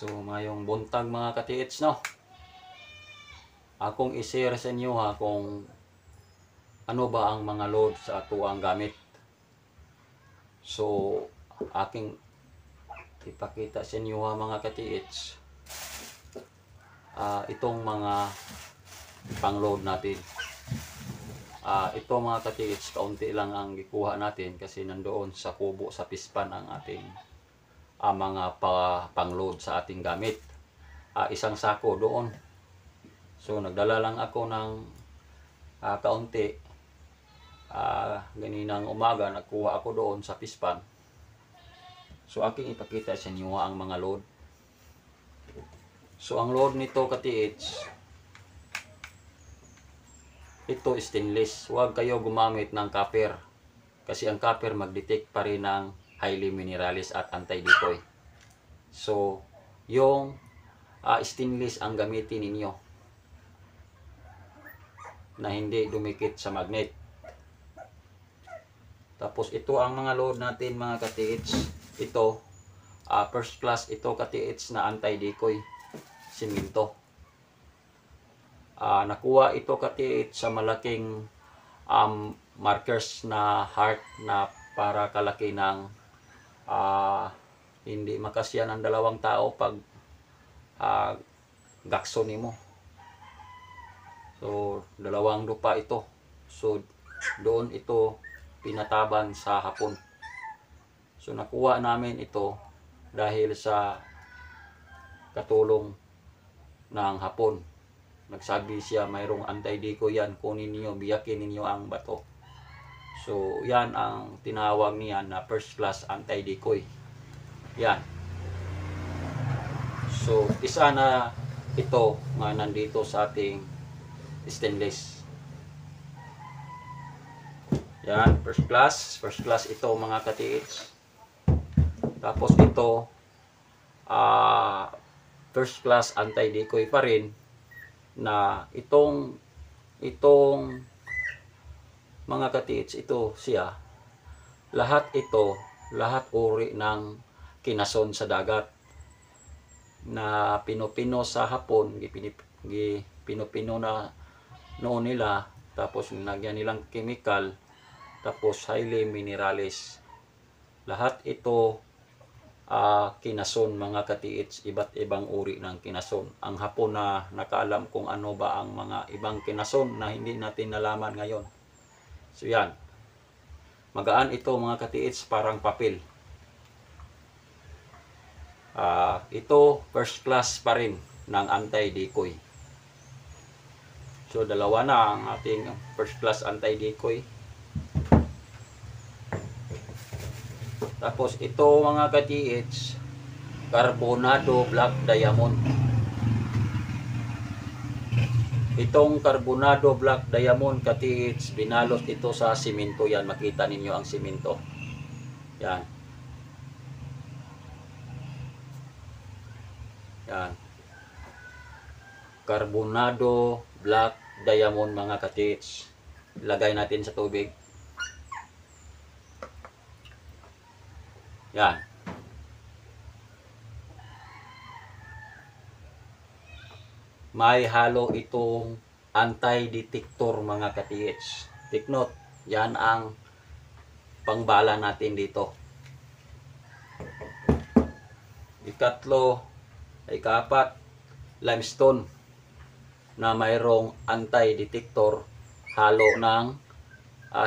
So, mayong buntag mga katiits, no? Akong i-share sa inyo ha kung ano ba ang mga load sa ato ang gamit. So, aking ipakita sa inyo ha mga katiits. Itong mga pang-load natin. Ito mga katiits, kaunti lang ang gikuha natin kasi nandoon sa kubo sa pispan ang ating mga pang-load sa ating gamit. Isang sako doon. So nagdala lang ako ng kaunti. Ganinang umaga nagkuha ako doon sa pispan. So aking ipakita sa inyo ang mga load. So ang load nito katiits, ito stainless. Huwag kayo gumamit ng copper. Kasi ang copper mag-detect pa rin ng highly mineralized at anti-decoy. So yung stainless ang gamitin ninyo na hindi dumikit sa magnet. Tapos ito ang mga load natin mga katiits. Ito first class ito katiits na anti-decoy simento. Nakuha ito katiits sa malaking markers na heart na para kalaki ng hindi makasya ng dalawang tao pag gakso nimo. So dalawang lupa ito. So doon ito pinataban sa hapon. So nakuha namin ito dahil sa katulong ng hapon. Nagsabi siya mayroong anti-decoy yan, kunin niyo, biyakin ninyo ang bato. So yan ang tinawag niya na first class anti-decoy. Yan. So isa na ito nga nandito sa ating stainless. Yan, first class. First class ito mga katiits. Tapos ito first class anti-decoy pa rin na itong mga katiits, ito siya. Lahat uri ng kinason sa dagat na pinupino sa hapon, pinupino na noon nila, tapos nagyan nilang chemical, tapos highly mineralized. Lahat ito kinason mga katiits, iba't ibang uri ng kinason. Ang hapon na nakaalam kung ano ba ang mga ibang kinason na hindi natin nalaman ngayon. So yan. Magaan ito mga katiits, parang papel. Ito first class pa rin ng anti-decoy. So dalawa na ang ating first class anti-decoy. Tapos ito mga katiits, carbonado black diamond. Itong carbonado black diamond katiits, binalot ito sa simento. Yan, makita ninyo ang simento. Yan. Yan. Carbonado black diamond mga katiits. Ilagay natin sa tubig. Yan. May halo itong anti-detector mga katiits. Take note, yan ang pangbala natin dito. Ikaapat, limestone na mayroong anti-detector, halo ng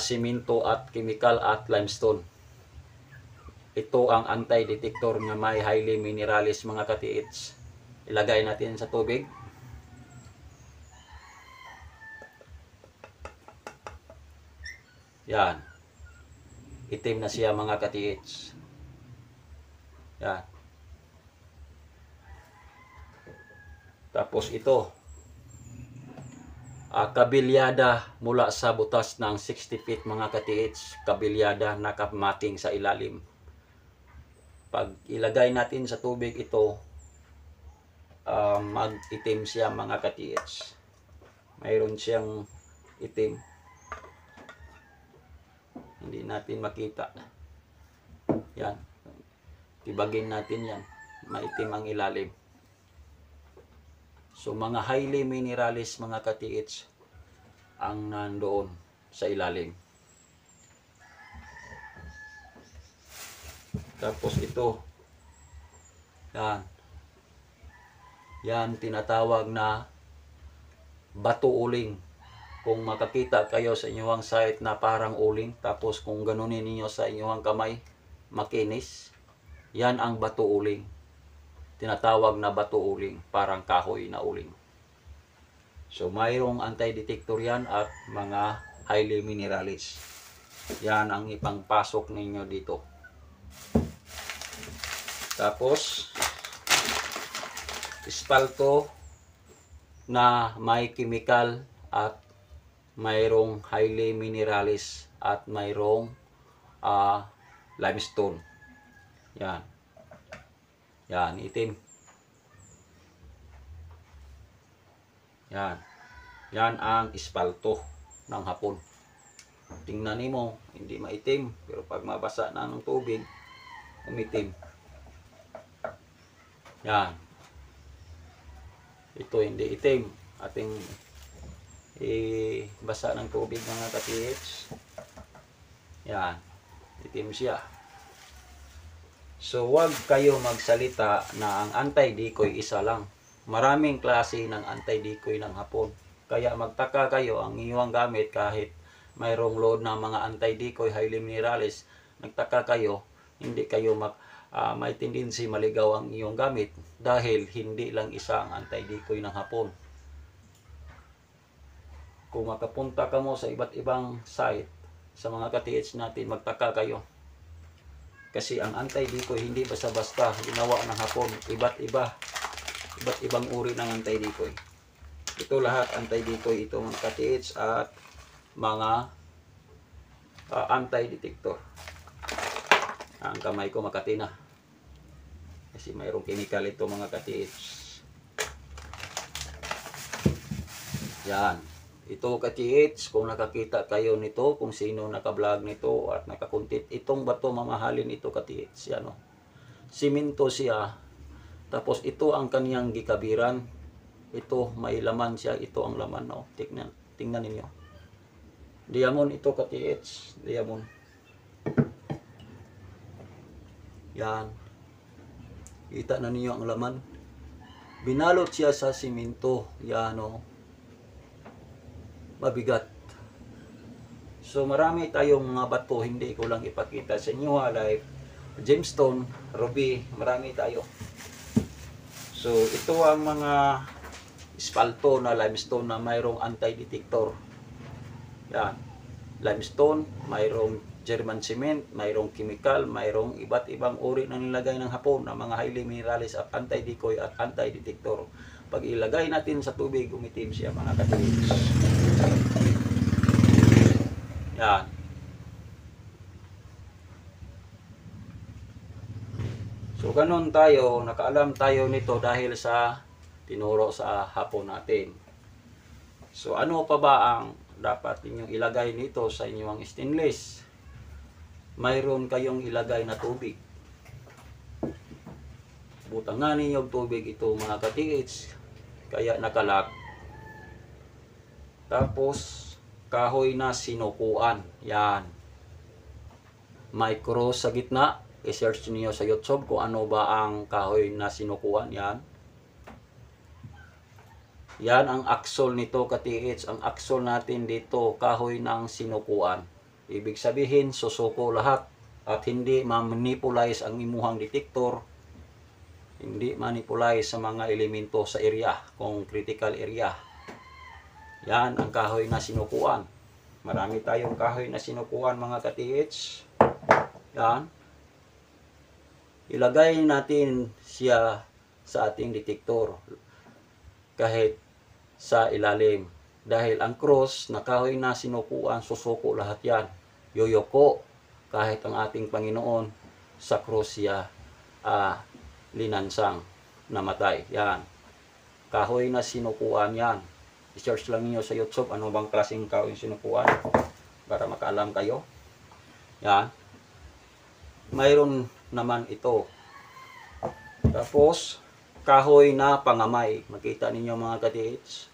simento at chemical at limestone. Ito ang anti-detector na may highly mineralized mga katiits. Ilagay natin sa tubig. Yan. Itim na siya mga katiits. Yan. Tapos ito. Kabilyada mula sa butas ng 60 feet mga katiits. Kabilyada na kamating sa ilalim. Pag ilagay natin sa tubig ito, mag-itim siya mga katiits. Mayroon siyang itim. Hindi natin makita. Yan. Tibagin natin yan. Maitim ang ilalim. So mga highly mineralis mga katiits ang nandoon sa ilalim. Tapos ito, yan. Yan tinatawag na bato uling. Kung makakita kayo sa inyong site na parang uling, tapos kung ganunin niyo sa inyong kamay, makinis, yan ang bato uling. Tinatawag na bato uling, parang kahoy na uling. So mayroong anti-detector yan at mga highly mineralis. Yan ang ipangpasok ninyo dito. Tapos espalto na may chemical at mayroong highly mineralis at mayroong limestone. Yan. Yan, itim. Yan. Yan ang espalto ng hapon. Tingnan mo, hindi maitim, pero pag mabasa na ng tubig, umitim. Yan. Ito hindi itim. Ating basa ng tubig mga katiits. Yan. Itim siya. So wag kayo magsalita na ang anti-decoy isa lang. Maraming klase ng anti-decoy ng hapon. Kaya magtaka kayo ang inyong gamit kahit mayroong load ng mga anti-decoy highly mineralis, nagtaka kayo, hindi kayo may tendency maligaw ang iyong gamit dahil hindi lang isa ang anti-decoy ng hapon. Kung makapunta ka mo sa iba't ibang site, sa mga katiits natin, magtaka kayo. Kasi ang anti-decoy hindi basta-basta ginawa ng hapon. Iba't ibang uri ng anti-decoy. Ito lahat anti-decoy ito mga katiits at mga anti-detector. Ang kamay ko makati na. Kasi mayroong chemical ito mga katiits. Yan. Ito katiits, kung nakakita kayo nito, kung sino naka-vlog nito at nakakuntit, itong bato mamahalin ito katiits. Yan o. Simento siya. Tapos ito ang kaniyang gikabiran. Ito may laman siya. Ito ang laman. No? Tingnan ninyo. Diamond ito katiits. Diamond. Yan. Kita na ninyo ang laman. Binalot siya sa simento. Yan o. Mabigat. So marami tayong mga bato, hindi ko lang ipakita sa inyo, like gemstone, ruby, marami tayo. So ito ang mga espalto na limestone na mayroong anti-detector. Yan. Limestone, mayroong German cement, mayroong chemical, mayroong iba't ibang uri na nilagay ng hapon na mga highly mineralis at anti-decoy at anti-detector. Pag ilagay natin sa tubig, umitim siya mga katiits. Yan. So ganun tayo, nakaalam tayo nito dahil sa tinuro sa hapon natin. So ano pa ba ang dapat ninyong ilagay nito sa inyong stainless? Mayroon kayong ilagay na tubig. Butangan ninyo tubig ito mga katiits. Kaya nakalak. Tapos kahoy na sinukuan. Yan. May cross sa gitna. I-search niyo sa YouTube kung ano ba ang kahoy na sinukuan. Yan. Yan ang aksol nito katiits. Ang aksol natin dito, kahoy ng sinukuan. Ibig sabihin, susuko lahat. At hindi ma-manipulize ang imuhang detector. Hindi manipulize sa mga elemento sa area, kung critical area. Yan ang kahoy na sinukuan. Marami tayong kahoy na sinukuan mga katiits. Yan. Ilagay natin siya sa ating detector. Kahit sa ilalim. Dahil ang cross na kahoy na sinukuan, susuko lahat yan. Yoyoko. Kahit ang ating Panginoon sa cross siya linansang, namatay. Yan. Kahoy na sinukuan yan. I-search lang niyo sa YouTube ano bang klaseng kahoy sinukuan para makaalam kayo. Yan. Mayroon naman ito. Tapos kahoy na pangamay. Makita ninyo mga katiits,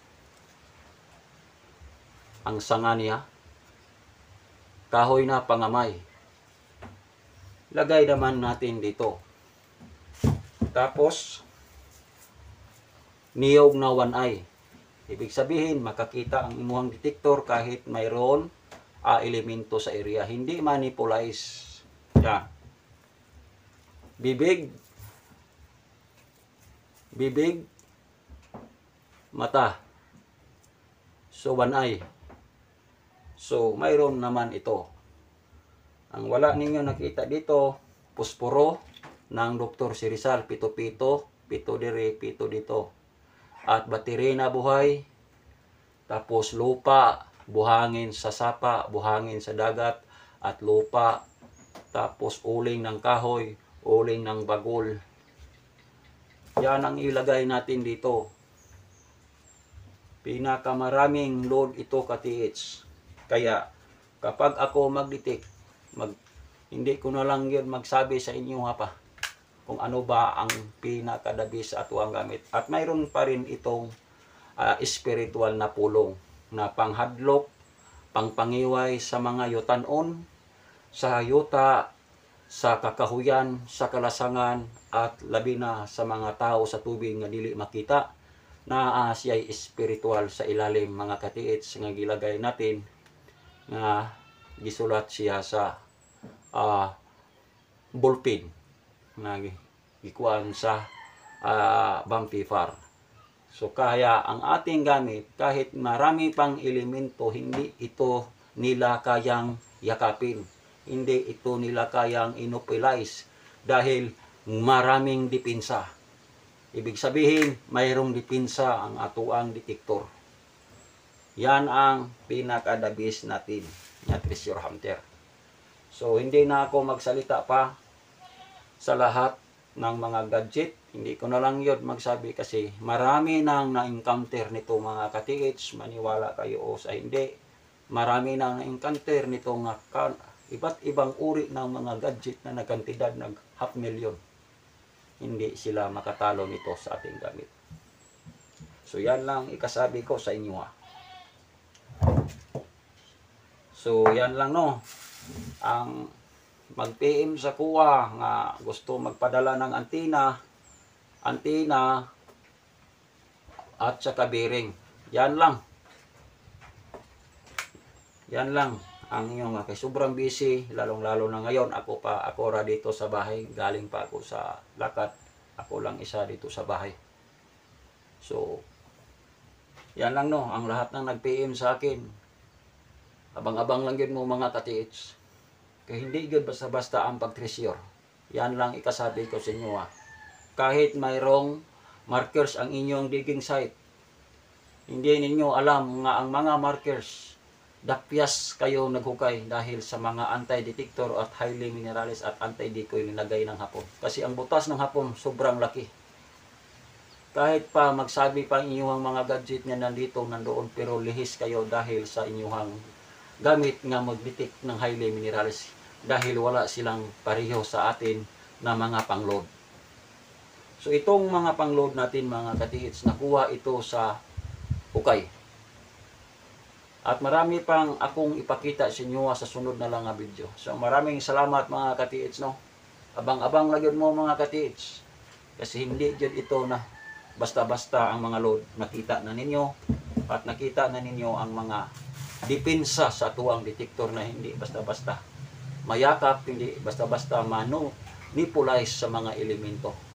ang sanga niya, kahoy na pangamay. Lagay naman natin dito. Tapos, niyog na one eye. Ibig sabihin, makakita ang imuhang detector kahit mayroon elemento sa area. Hindi manipulize. Yan. Bibig, mata. So, one eye. So, mayroon naman ito. Ang wala ninyo nakita dito, pusporo ng Dr. Sirizal, pito-pito, pito dire, pito dito. At bateri na buhay, tapos lupa, buhangin sa sapa, buhangin sa dagat, at lupa, tapos uling ng kahoy, uling ng bagol. Yan ang ilagay natin dito. Pinakamaraming load ito katiits. Kaya kapag ako mag-detect, hindi ko na lang yun magsabi sa inyo pa kung ano ba ang pinakadabis at ang gamit. At mayroon pa rin itong spiritual na pulong na panghadlok, pangpangiway sa mga yutanon, sa yuta, sa kakahuyan, sa kalasangan, at labi na sa mga tao sa tubig nga dili makita, na siya'y spiritual sa ilalim mga katiits nga gilagay natin nga gisulat siya sa ballpen na gikuan sa Vampifar. So kaya ang ating gamit, kahit marami pang elemento, hindi ito nila kayang yakapin. Hindi ito nila kayang inobilize dahil maraming dipinsa. Ibig sabihin, mayroong dipinsa ang atuang detektor. Yan ang pinakadabis natin na treasure hunter. So hindi na ako magsalita pa sa lahat ng mga gadget. Hindi ko na lang yun magsabi kasi marami nang na-encounter nito mga katiits. Maniwala kayo o sa hindi. Marami nang na-encounter nito nga iba't ibang uri ng mga gadget na nagkantidad ng 500,000. Hindi sila makatalo nito sa ating gamit. So yan lang ikasabi ko sa inyo So yan lang no. Ang mag-PM sa kuha nga gusto magpadala ng antena at saka bearing. Yan lang ang inyong kay sobrang busy, lalong-lalo na ngayon. Ako ra dito sa bahay, galing pa ako sa lakad. Ako lang isa dito sa bahay. So yan lang no, ang lahat ng nag-PM sa akin. Abang-abang lang yun mo mga katiits. Kaya hindi yun basta-basta ang pag-treasure. Yan lang ikasabi ko sa inyo Kahit mayroong markers ang inyong digging site, hindi ninyo alam nga ang mga markers, dapyas kayo naghukay dahil sa mga anti-detector at highly mineralized at anti-decoy nilagay ng hapon. Kasi ang butas ng hapon sobrang laki. Kahit pa magsabi pa inyong mga gadget na nandoon, pero lihis kayo dahil sa inyong gamit nga mag-detect ng highly mineralized. Dahil wala silang pareho sa atin na mga pangload. So itong mga pangload natin mga katiits, nakuha ito sa hukay. At marami pang akong ipakita sa inyo sa sunod na lang nga video. So maraming salamat mga katiits no. Abang-abang lang yun mo mga katiits. Kasi hindi yun ito na basta-basta ang mga load. Nakita na ninyo at nakita na ninyo ang mga depensa sa tuwang detector na hindi basta-basta mayakap, hindi basta-basta manipulize sa mga elemento.